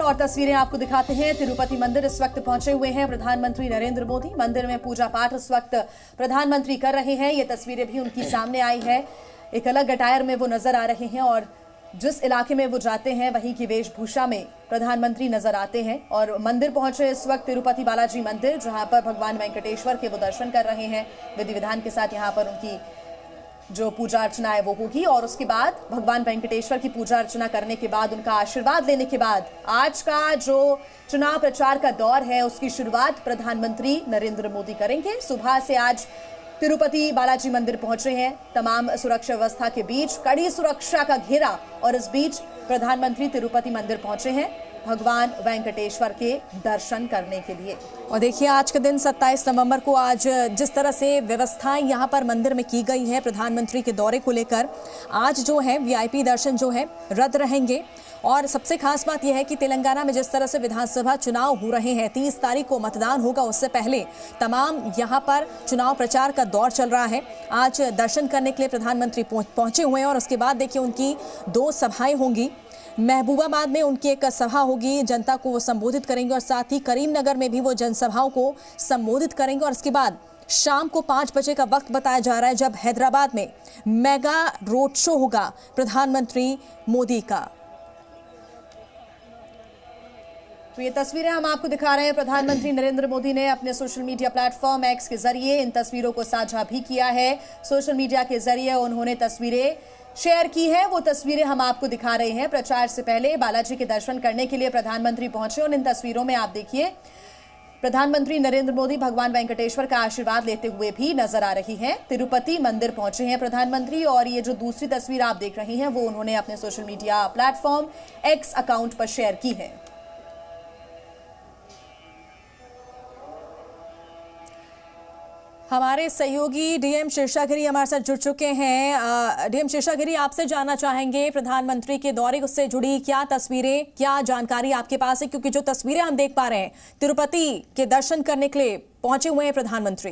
और तस्वीरें आपको दिखाते हैं। तिरुपति मंदिर इस वक्त पहुंचे हुए हैं प्रधानमंत्री नरेंद्र मोदी। मंदिर में पूजा पाठ इस वक्त प्रधानमंत्री कर रहे हैं। ये तस्वीरें भी उनकी सामने आई है। एक अलग अटायर में वो नजर आ रहे हैं और जिस इलाके में वो जाते हैं वहीं की वेशभूषा में प्रधानमंत्री नजर आते हैं। और मंदिर पहुंचे इस वक्त तिरुपति बालाजी मंदिर, जहां पर भगवान वेंकटेश्वर के वो दर्शन कर रहे हैं। विधि विधान के साथ यहाँ पर उनकी जो पूजा अर्चना है वो होगी और उसके बाद भगवान वेंकटेश्वर की पूजा अर्चना करने के बाद उनका आशीर्वाद लेने के बाद आज का जो चुनाव प्रचार का दौर है उसकी शुरुआत प्रधानमंत्री नरेंद्र मोदी करेंगे। सुबह से आज तिरुपति बालाजी मंदिर पहुंचे हैं तमाम सुरक्षा व्यवस्था के बीच, कड़ी सुरक्षा का घेरा, और इस बीच प्रधानमंत्री तिरुपति मंदिर पहुंचे हैं भगवान वेंकटेश्वर के दर्शन करने के लिए। और देखिए आज के दिन 27 नवंबर को आज जिस तरह से व्यवस्थाएं यहाँ पर मंदिर में की गई है प्रधानमंत्री के दौरे को लेकर, आज जो है वीआईपी दर्शन जो है रद्द रहेंगे। और सबसे खास बात यह है कि तेलंगाना में जिस तरह से विधानसभा चुनाव हो रहे हैं, 30 तारीख को मतदान होगा, उससे पहले तमाम यहाँ पर चुनाव प्रचार का दौर चल रहा है। आज दर्शन करने के लिए प्रधानमंत्री पहुंचे हुए हैं और उसके बाद देखिए उनकी 2 सभाएं होंगी। महबूबाबाद में उनकी एक सभा होगी, जनता को वो संबोधित करेंगे और साथ ही करीमनगर में भी वो जनसभाओं को संबोधित करेंगे। और इसके बाद शाम को 5 बजे का वक्त बताया जा रहा है जब हैदराबाद में मेगा रोड शो होगा प्रधानमंत्री मोदी का। तो ये तस्वीरें हम आपको दिखा रहे हैं। प्रधानमंत्री नरेंद्र मोदी ने अपने सोशल मीडिया प्लेटफॉर्म एक्स के जरिए इन तस्वीरों को साझा भी किया है। सोशल मीडिया के जरिए उन्होंने तस्वीरें शेयर की है। वो तस्वीरें हम आपको दिखा रहे हैं। प्रचार से पहले बालाजी के दर्शन करने के लिए प्रधानमंत्री पहुंचे और इन तस्वीरों में आप देखिए प्रधानमंत्री नरेंद्र मोदी भगवान वेंकटेश्वर का आशीर्वाद लेते हुए भी नजर आ रही हैं। तिरुपति मंदिर पहुंचे हैं प्रधानमंत्री और ये जो दूसरी तस्वीर आप देख रही हैं वो उन्होंने अपने social media platform x account पर शेयर की है। हमारे सहयोगी डीएम शेषागिरी हमारे साथ जुड़ चुके हैं। डीएम शेषागिरी, आपसे जानना चाहेंगे प्रधानमंत्री के दौरे से जुड़ी क्या तस्वीरें, क्या जानकारी आपके पास है, क्योंकि जो तस्वीरें हम देख पा रहे हैं तिरुपति के दर्शन करने के लिए पहुंचे हुए हैं प्रधानमंत्री।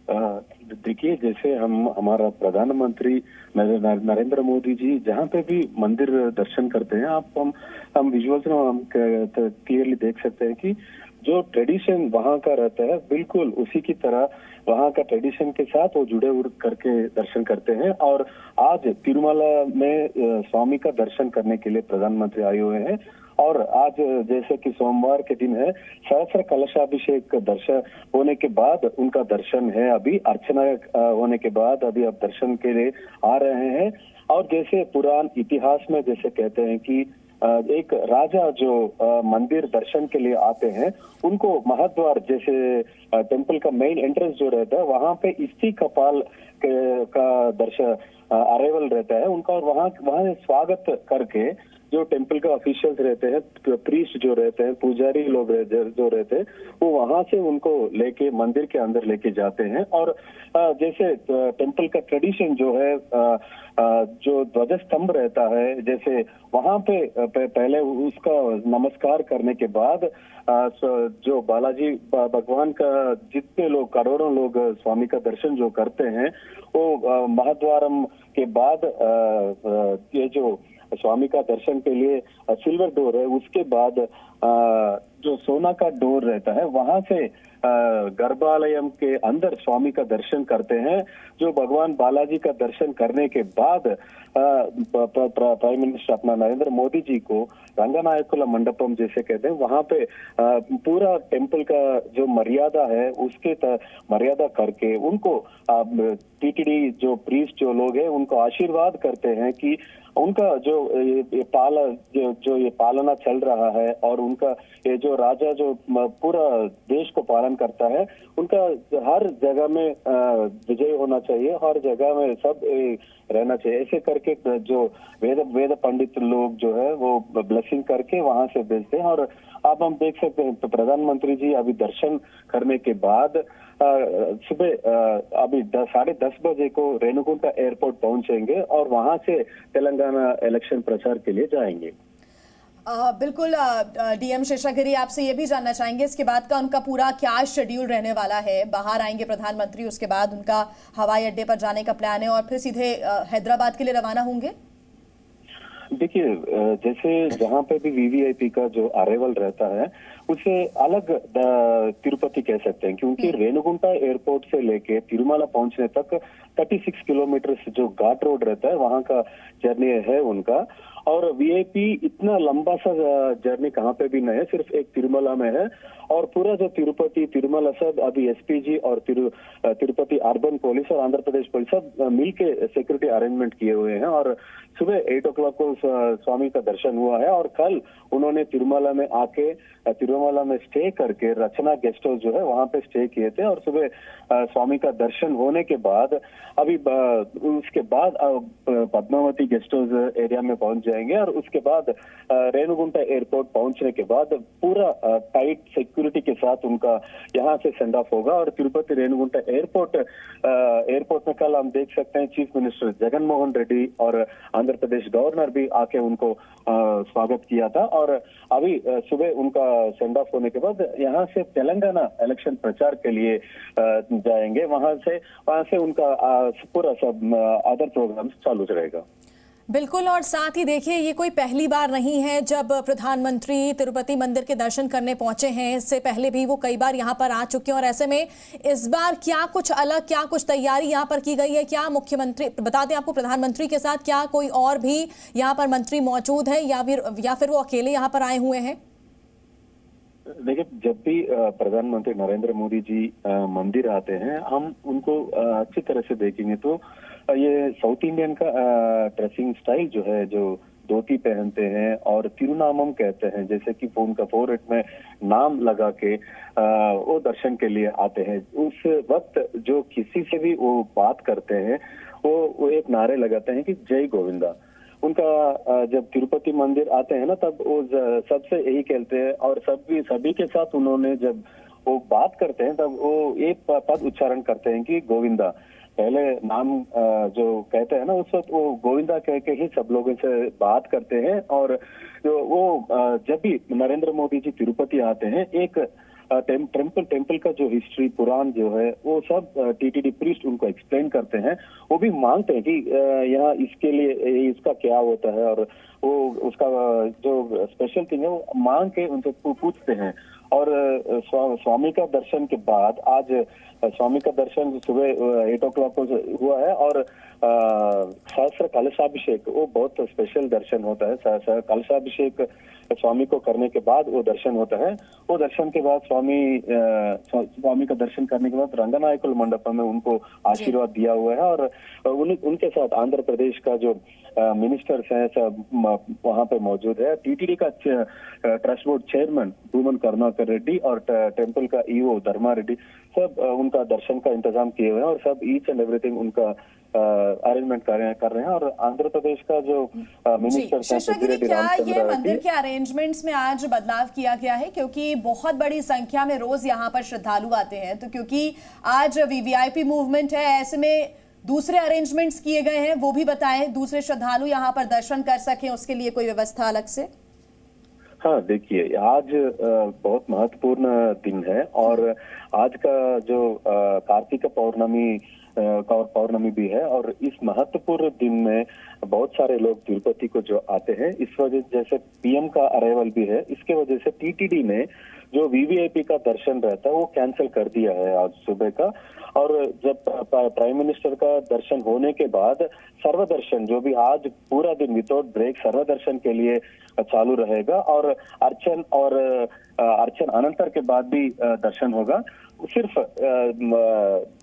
देखिए, जैसे हमारा प्रधानमंत्री नरेंद्र मोदी जी जहाँ पे भी मंदिर दर्शन करते हैं, हम विजुअल्स में हम क्लियरली देख सकते हैं कि जो ट्रेडिशन वहाँ का रहता है बिल्कुल उसी की तरह वहाँ का ट्रेडिशन के साथ वो जुड़े करके दर्शन करते हैं। और आज तिरुमला में स्वामी का दर्शन करने के लिए प्रधानमंत्री आए हुए हैं। और आज जैसे कि सोमवार के दिन है, सहस्र कलशाभिषेक दर्शन होने के बाद उनका दर्शन है। अभी अर्चना होने के बाद अभी अब दर्शन के लिए आ रहे हैं। और जैसे पुरान इतिहास में जैसे कहते हैं कि एक राजा जो मंदिर दर्शन के लिए आते हैं उनको महाद्वार जैसे टेंपल का मेन एंट्रेंस जो रहता है वहां पे इस्ती कपाल का दर्शन अराइवल रहता है उनका, और वहां स्वागत करके जो टेंपल का ऑफिशियल्स रहते हैं, प्रीस्ट जो रहते हैं, पुजारी लोग जो रहते हैं, वो वहां से उनको लेके मंदिर के अंदर लेके जाते हैं। और जैसे टेंपल का ट्रेडिशन जो है, जो ध्वज स्तंभ रहता है, जैसे वहां पे पहले उसका नमस्कार करने के बाद जो बालाजी भगवान का जितने लोग, करोड़ों लोग स्वामी का दर्शन जो करते हैं, वो महाद्वारम के बाद ये जो स्वामी का दर्शन के लिए सिल्वर डोर है, उसके बाद जो सोना का डोर रहता है वहां से गर्भालयम के अंदर स्वामी का दर्शन करते हैं। जो भगवान बालाजी का दर्शन करने के बाद प्राइम मिनिस्टर अपना नरेंद्र मोदी जी को रंगनायकुला मंडपम जैसे कहते हैं वहां पे पूरा टेंपल का जो मर्यादा है उसके मर्यादा करके उनको टीटीडी जो प्रीस्ट जो लोग हैं उनको आशीर्वाद करते हैं कि उनका जो ये पालना चल रहा है और उनका ये जो राजा जो पूरा देश को पालन करता है, उनका हर जगह में विजय होना चाहिए, हर जगह में सब रहना चाहिए। ऐसे करके जो वेद पंडित लोग जो है वो ब्लेसिंग करके वहां से भेजते हैं। और अब हम देख सकते हैं तो प्रधानमंत्री जी अभी दर्शन करने के बाद सुबह अभी 10:30 बजे को रेणुगुंटा एयरपोर्ट पहुंचेंगे और वहां से तेलंगाना इलेक्शन प्रचार के लिए जाएंगे। बिल्कुल डीएम शेषागिरी, आपसे ये भी जानना चाहेंगे इसके बाद का उनका पूरा क्या शेड्यूल रहने वाला है। बाहर आएंगे प्रधानमंत्री, उसके बाद उनका हवाई अड्डे पर जाने का प्लान है और फिर सीधे हैदराबाद के लिए रवाना होंगे। देखिए, जैसे जहाँ पे भी वीवीआईपी का जो अराइवल रहता है उसे अलग तिरुपति कह सकते हैं, क्योंकि रेणुगुंटा एयरपोर्ट से लेके तिरुमला पहुंचने तक 36 किलोमीटर जो घाट रोड रहता है वहां का जर्नी है उनका। और वीआईपी इतना लंबा सा जर्नी कहाँ पे भी नहीं है, सिर्फ एक तिरुमला में है। और पूरा जो तिरुपति तिरुमला सब अभी एसपीजी और तिरुपति अर्बन पुलिस और आंध्र प्रदेश पुलिस सब मिलके सिक्योरिटी अरेंजमेंट किए हुए हैं। और सुबह 8 o'clock को स्वामी का दर्शन हुआ है और कल उन्होंने तिरुमला में आके तिरुमला में स्टे करके रचना गेस्ट हाउस जो है वहां पे स्टे किए थे। और सुबह स्वामी का दर्शन होने के बाद अभी उसके बाद पद्मावती गेस्ट हाउस एरिया में पहुंच जाएंगे। और उसके बाद रेणुगुंटा एयरपोर्ट पहुंचने के बाद पूरा टाइट सिक्योरिटी के साथ उनका यहाँ से सेंड ऑफ होगा। और तिरुपति रेणुगुंटा एयरपोर्ट में कल हम देख सकते हैं चीफ मिनिस्टर जगन मोहन रेड्डी और आंध्र प्रदेश गवर्नर भी आके उनको स्वागत किया था। और अभी सुबह उनका सेंड ऑफ होने के बाद यहाँ से तेलंगाना इलेक्शन प्रचार के लिए जाएंगे। वहां से उनका पूरा सब अदर प्रोग्राम चालू रहेगा। बिल्कुल, और साथ ही देखिए ये कोई पहली बार नहीं है जब प्रधानमंत्री तिरुपति मंदिर के दर्शन करने पहुंचे हैं। इससे पहले भी वो कई बार यहाँ पर आ चुके हैं। और ऐसे में इस बार क्या कुछ अलग, क्या कुछ तैयारी यहाँ पर की गई है? क्या मुख्यमंत्री, बता दें आपको, प्रधानमंत्री के साथ क्या कोई और भी यहाँ पर मंत्री मौजूद है या फिर वो अकेले यहाँ पर आए हुए हैं? देखिए, जब भी प्रधानमंत्री नरेंद्र मोदी जी मंदिर आते हैं हम उनको अच्छी तरह से देखेंगे तो ये साउथ इंडियन का ड्रेसिंग स्टाइल जो है, जो धोती पहनते हैं और तिरुनामम कहते हैं, जैसे कि उनका फोरहेड में नाम लगा के वो दर्शन के लिए आते हैं। उस वक्त जो किसी से भी वो बात करते हैं वो एक नारे लगाते हैं कि जय गोविंदा। उनका जब तिरुपति मंदिर आते हैं ना तब वो सबसे यही कहते हैं। और सभी के साथ उन्होंने जब वो बात करते हैं तब वो एक पद उच्चारण करते हैं कि गोविंदा। पहले नाम जो कहते हैं ना उस वक्त वो गोविंदा कह के ही सब लोगों से बात करते हैं। और जो वो जब भी नरेंद्र मोदी जी तिरुपति आते हैं एक टेम्पल का जो हिस्ट्री पुराण जो है वो सब टीटीडी प्रीस्ट उनको एक्सप्लेन करते हैं। वो भी मांगते हैं कि यहाँ इसके लिए इसका क्या होता है और वो उसका जो स्पेशल थिंग है वो मांग के उनसे पूछते हैं। और स्वामी का दर्शन के बाद आज स्वामी का दर्शन सुबह 8 o'clock को हुआ है। और सहस्त्र कलशाभिषेक वो बहुत स्पेशल दर्शन होता है। कलशाभिषेक स्वामी को करने के बाद वो दर्शन होता है। वो दर्शन के बाद स्वामी का दर्शन करने के बाद रंगनायकुल मंडपम में उनको आशीर्वाद दिया हुआ है। और उनके साथ आंध्र प्रदेश का जो मिनिस्टर्स हैं सब वहां पे मौजूद है। टीटीडी का trust board chairman Bhuman Karunakar Reddy और टेम्पल का ईओ धर्मा रेड्डी सब उनका दर्शन का इंतजाम किए हुए हैं। और सब ईच एंड एवरीथिंग उनका अरेंजमेंट कर रहे हैं। और आंध्र प्रदेश का जो मिनिस्टर क्या ये मंदिर के अरेंजमेंट्स में आज बदलाव किया गया है? क्योंकि बहुत बड़ी संख्या में रोज यहाँ पर श्रद्धालु आते हैं, तो क्योंकि आज वीवीआईपी मूवमेंट है, ऐसे में दूसरे अरेंजमेंट्स किए गए हैं, वो भी बताएं, दूसरे श्रद्धालु यहाँ पर दर्शन कर सकें उसके लिए कोई व्यवस्था अलग से? हाँ, देखिए, आज बहुत महत्वपूर्ण दिन है। और आज का जो कार्तिक पौर्णमी भी है। और इस महत्वपूर्ण दिन में बहुत सारे लोग तिरुपति को जो आते हैं, इस वजह जैसे पीएम का अराइवल भी है, इसके वजह से टीटीडी ने जो वीवीआईपी का दर्शन रहता है वो कैंसिल कर दिया है आज सुबह का। और जब प्राइम मिनिस्टर का दर्शन होने के बाद सर्वदर्शन जो भी आज पूरा दिन विदाउट ब्रेक सर्वदर्शन के लिए चालू रहेगा। और अर्चन अनंतर के बाद भी दर्शन होगा। सिर्फ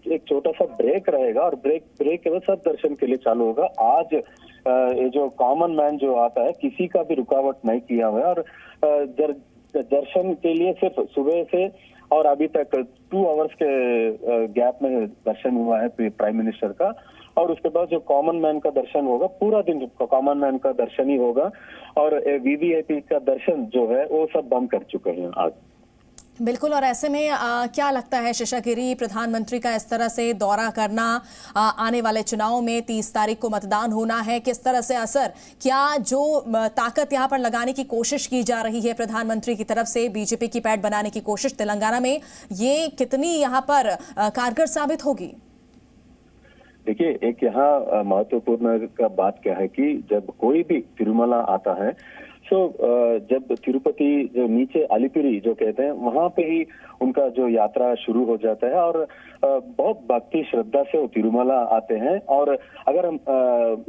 एक छोटा सा ब्रेक रहेगा और ब्रेक के बाद सब दर्शन के लिए चालू होगा। आज ये जो कॉमन मैन जो आता है किसी का भी रुकावट नहीं किया हुआ है। और दर्शन के लिए सिर्फ सुबह से और अभी तक 2 hours के गैप में दर्शन हुआ है प्राइम मिनिस्टर का। और उसके बाद जो कॉमन मैन का दर्शन होगा पूरा दिन कॉमन मैन का दर्शन ही होगा। और वीवीआईपी का दर्शन जो है वो सब बंद कर चुके हैं आज। बिल्कुल, और ऐसे में क्या लगता है शेषागिरी, प्रधानमंत्री का इस तरह से दौरा करना, आने वाले चुनाव में 30 तारीख को मतदान होना है, किस तरह से असर, क्या जो ताकत यहाँ पर लगाने की कोशिश की जा रही है प्रधानमंत्री की तरफ से, बीजेपी की पैठ बनाने की कोशिश तेलंगाना में, ये कितनी यहाँ पर कारगर साबित होगी? देखिए, एक यहाँ महत्वपूर्ण का बात क्या है कि जब कोई भी तिरुमला आता है, जब तिरुपति जो नीचे अलिपिरी जो कहते हैं, वहां पे ही उनका जो यात्रा शुरू हो जाता है और बहुत भक्ति श्रद्धा से वो तिरुमला आते हैं। और अगर हम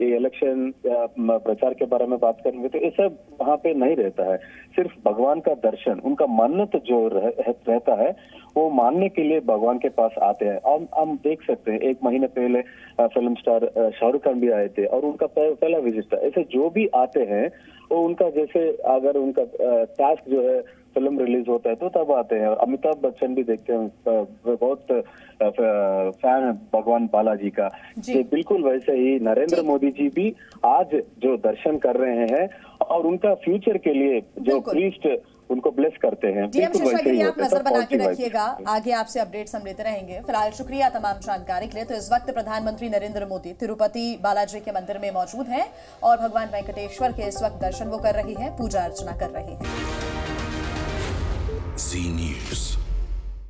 इलेक्शन प्रचार के बारे में बात करेंगे तो ये सब वहां पे नहीं रहता है। सिर्फ भगवान का दर्शन, उनका मन्नत जो रहता है वो मानने के लिए भगवान के पास आते हैं। और हम देख सकते हैं 1 महीने पहले फिल्म स्टार शाहरुख खान भी आए थे और उनका पहला विजिट था। ऐसे जो भी आते हैं वो उनका जैसे अगर उनका टास्क जो है फिल्म रिलीज होता है तो तब आते हैं। और अमिताभ बच्चन भी देखते हैं, बहुत फैन है भगवान बालाजी का। बिल्कुल वैसे ही नरेंद्र मोदी जी भी आज जो दर्शन कर रहे हैं और उनका फ्यूचर के लिए जो प्रीस्ट उनको ब्लेस करते हैं, बिल्कुल वैसे ही आप नजर बना के रखिएगा, आगे आपसे अपडेट्स हम लेते रहेंगे। फिलहाल शुक्रिया तमाम जानकारी के लिए। तो इस वक्त प्रधानमंत्री नरेंद्र मोदी तिरुपति बालाजी के मंदिर में मौजूद हैं और भगवान वेंकटेश्वर के इस वक्त दर्शन वो कर रही हैं, पूजा अर्चना कर रही हैं। Zee News।